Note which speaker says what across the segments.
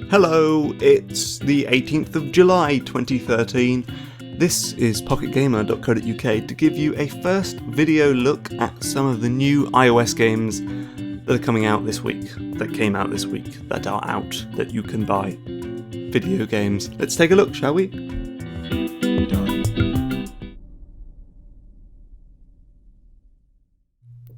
Speaker 1: Hello, it's the 18th of July 2013. This is pocketgamer.co.uk to give you a first video look at some of the new iOS games that are coming out this week, that came out this week, that are out, that you can buy. Video games. Let's take a look, shall we?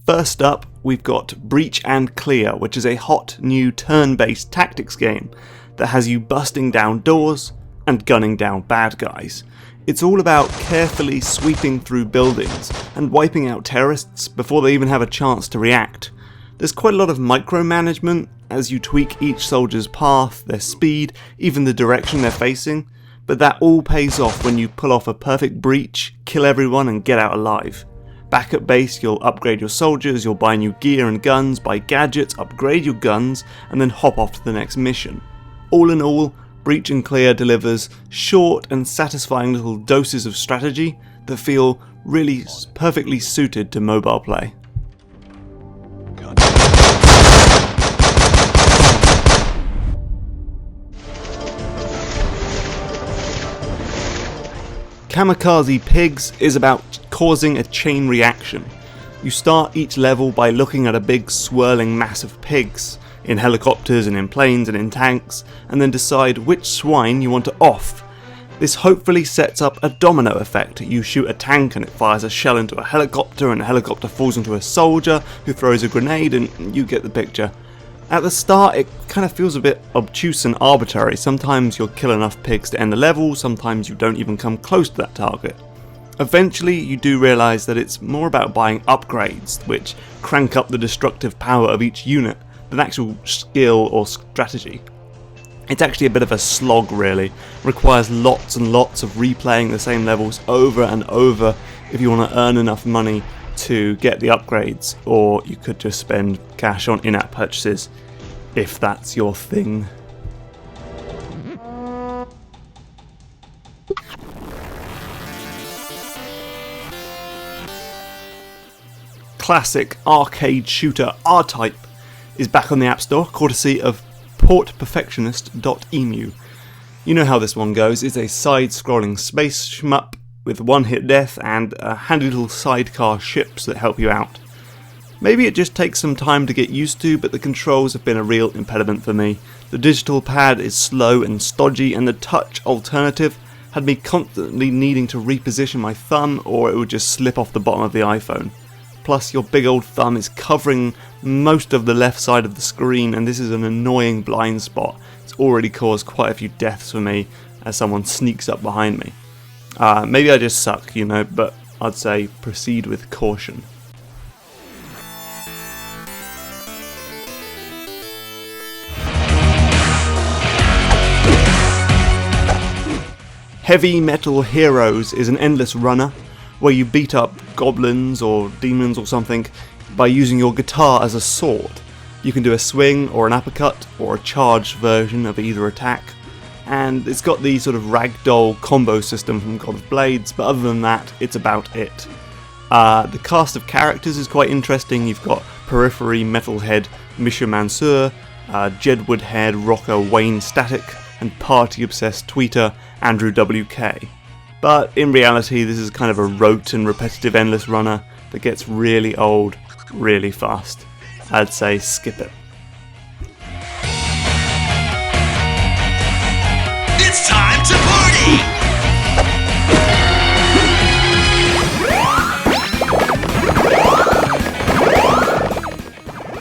Speaker 1: First up, we've got Breach and Clear, which is a hot new turn-based tactics game that has you busting down doors and gunning down bad guys. It's all about carefully sweeping through buildings and wiping out terrorists before they even have a chance to react. There's quite a lot of micromanagement as you tweak each soldier's path, their speed, even the direction they're facing, but that all pays off when you pull off a perfect breach, kill everyone and get out alive. Back at base, you'll upgrade your soldiers, you'll buy new gear and guns, buy gadgets, upgrade your guns, and then hop off to the next mission. All in all, Breach and Clear delivers short and satisfying little doses of strategy that feel really perfectly suited to mobile play. Kamikaze Pigs is about causing a chain reaction. You start each level by looking at a big swirling mass of pigs, in helicopters and in planes and in tanks, and then decide which swine you want to off. This hopefully sets up a domino effect. You shoot a tank and it fires a shell into a helicopter, and the helicopter falls into a soldier who throws a grenade, and you get the picture. At the start it kind of feels a bit obtuse and arbitrary. Sometimes you'll kill enough pigs to end the level, sometimes you don't even come close to that target. Eventually you do realise that it's more about buying upgrades, which crank up the destructive power of each unit, than actual skill or strategy. It's actually a bit of a slog really, requires lots and lots of replaying the same levels over and over if you want to earn enough money to get the upgrades, or you could just spend cash on in-app purchases if that's your thing. Classic arcade shooter R-Type is back on the App Store, courtesy of portperfectionist.emu. You know how this one goes. It's a side-scrolling space shmup with one-hit death and handy little sidecar ships that help you out. Maybe it just takes some time to get used to, but the controls have been a real impediment for me. The digital pad is slow and stodgy, and the touch alternative had me constantly needing to reposition my thumb, or it would just slip off the bottom of the iPhone. Plus your big old thumb is covering most of the left side of the screen, and this is an annoying blind spot. It's already caused quite a few deaths for me as someone sneaks up behind me. Maybe I just suck, but I'd say proceed with caution. Heavy Metal Heroes is an endless runner where you beat up goblins or demons or something by using your guitar as a sword. You can do a swing or an uppercut or a charged version of either attack, and it's got the sort of ragdoll combo system from God of Blades, but other than that, it's about it. The cast of characters is quite interesting. You've got Periphery Metalhead Misha Mansour, Jedward Head rocker Wayne Static, and party-obsessed tweeter Andrew WK. But in reality, this is kind of a rote and repetitive endless runner that gets really old really fast. I'd say skip it.
Speaker 2: It's time to party!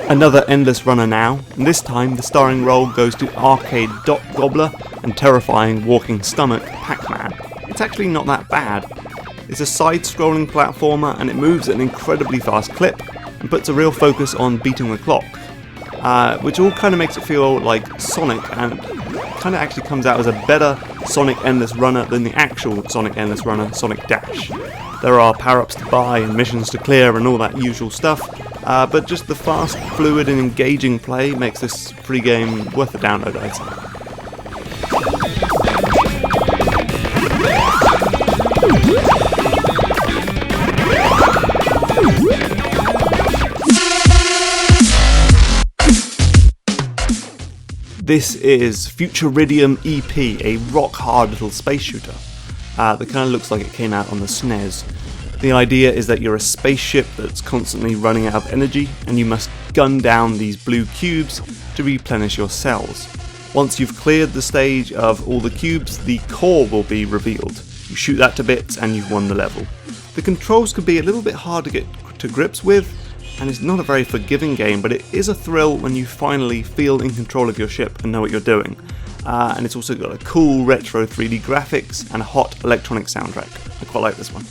Speaker 1: Another endless runner now, and this time the starring role goes to arcade dot gobbler and terrifying walking stomach Pac-Man. It's actually not that bad. It's a side-scrolling platformer, and it moves at an incredibly fast clip and puts a real focus on beating the clock, which all kind of makes it feel like Sonic, and kind of actually comes out as a better Sonic Endless Runner than the actual Sonic Endless Runner, Sonic Dash. There are power-ups to buy and missions to clear and all that usual stuff, but just the fast, fluid and engaging play makes this free game worth a download, I'd say. This is Iridium EP, a rock-hard little space shooter that kind of looks like it came out on the SNES. The idea is that you're a spaceship that's constantly running out of energy, and you must gun down these blue cubes to replenish your cells. Once you've cleared the stage of all the cubes, the core will be revealed. You shoot that to bits and you've won the level. The controls can be a little bit hard to get to grips with, and it's not a very forgiving game, but it is a thrill when you finally feel in control of your ship and know what you're doing. And it's also got a cool retro 3D graphics and a hot electronic soundtrack. I quite like this one.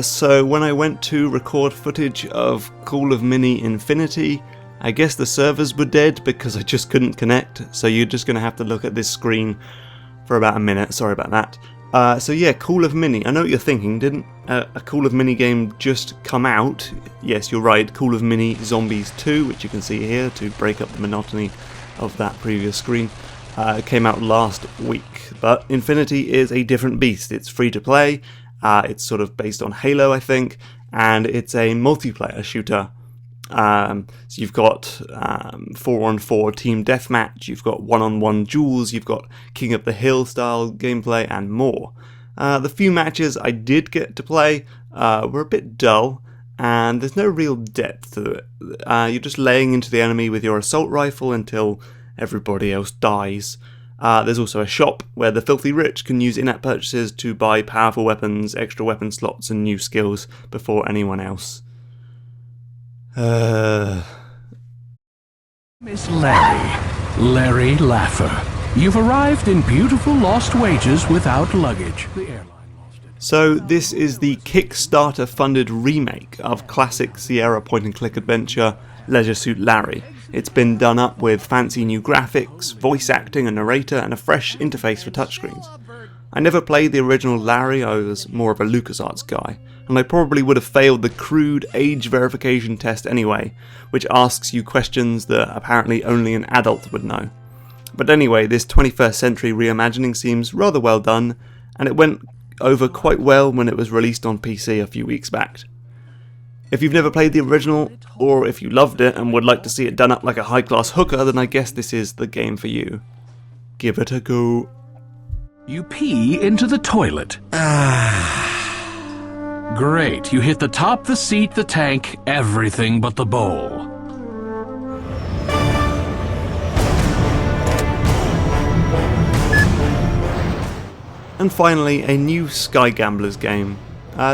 Speaker 1: So when I went to record footage of Call of Mini Infinity, I guess the servers were dead because I just couldn't connect, so you're just going to have to look at this screen for about a minute, sorry about that. So yeah, Call of Mini, I know what you're thinking, didn't a Call of Mini game just come out? Yes, you're right, Call of Mini Zombies 2, which you can see here to break up the monotony of that previous screen, came out last week. But Infinity is a different beast, it's free to play, it's sort of based on Halo I think, and it's a multiplayer shooter. So you've got 4-on-4 team deathmatch, you've got 1-on-1 duels, you've got King of the Hill style gameplay and more. The few matches I did get to play were a bit dull, and there's no real depth to it. You're just laying into the enemy with your assault rifle until everybody else dies. There's also a shop where the filthy rich can use in-app purchases to buy powerful weapons, extra weapon slots and new skills before anyone else.
Speaker 3: Miss Larry Laffer. You've arrived in beautiful Lost Wages without luggage. The airline lost it.
Speaker 1: So this is the Kickstarter funded remake of classic Sierra point-and-click adventure Leisure Suit Larry. It's been done up with fancy new graphics, voice acting, a narrator and a fresh interface for touchscreens. I never played the original Larry, I was more of a LucasArts guy, and I probably would have failed the crude age verification test anyway, which asks you questions that apparently only an adult would know. But anyway, this 21st century reimagining seems rather well done, and it went over quite well when it was released on PC a few weeks back. If you've never played the original, or if you loved it and would like to see it done up like a high-class hooker, then I guess this is the game for you. Give it a go.
Speaker 3: You pee into the toilet. Great, you hit the top, the seat, the tank, everything but the bowl.
Speaker 1: And finally, a new Sky Gamblers game.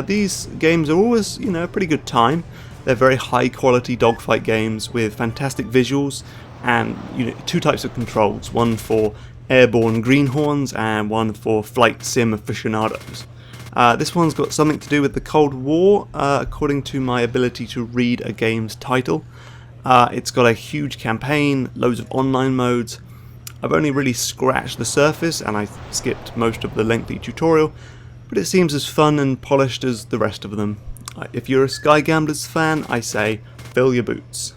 Speaker 1: These games are always, a pretty good time. They're very high quality dogfight games with fantastic visuals and two types of controls, one for airborne greenhorns and one for flight sim aficionados. This one's got something to do with the Cold War, according to my ability to read a game's title. It's got a huge campaign, loads of online modes. I've only really scratched the surface and I skipped most of the lengthy tutorial, but it seems as fun and polished as the rest of them. If you're a Sky Gamblers fan, I say fill your boots.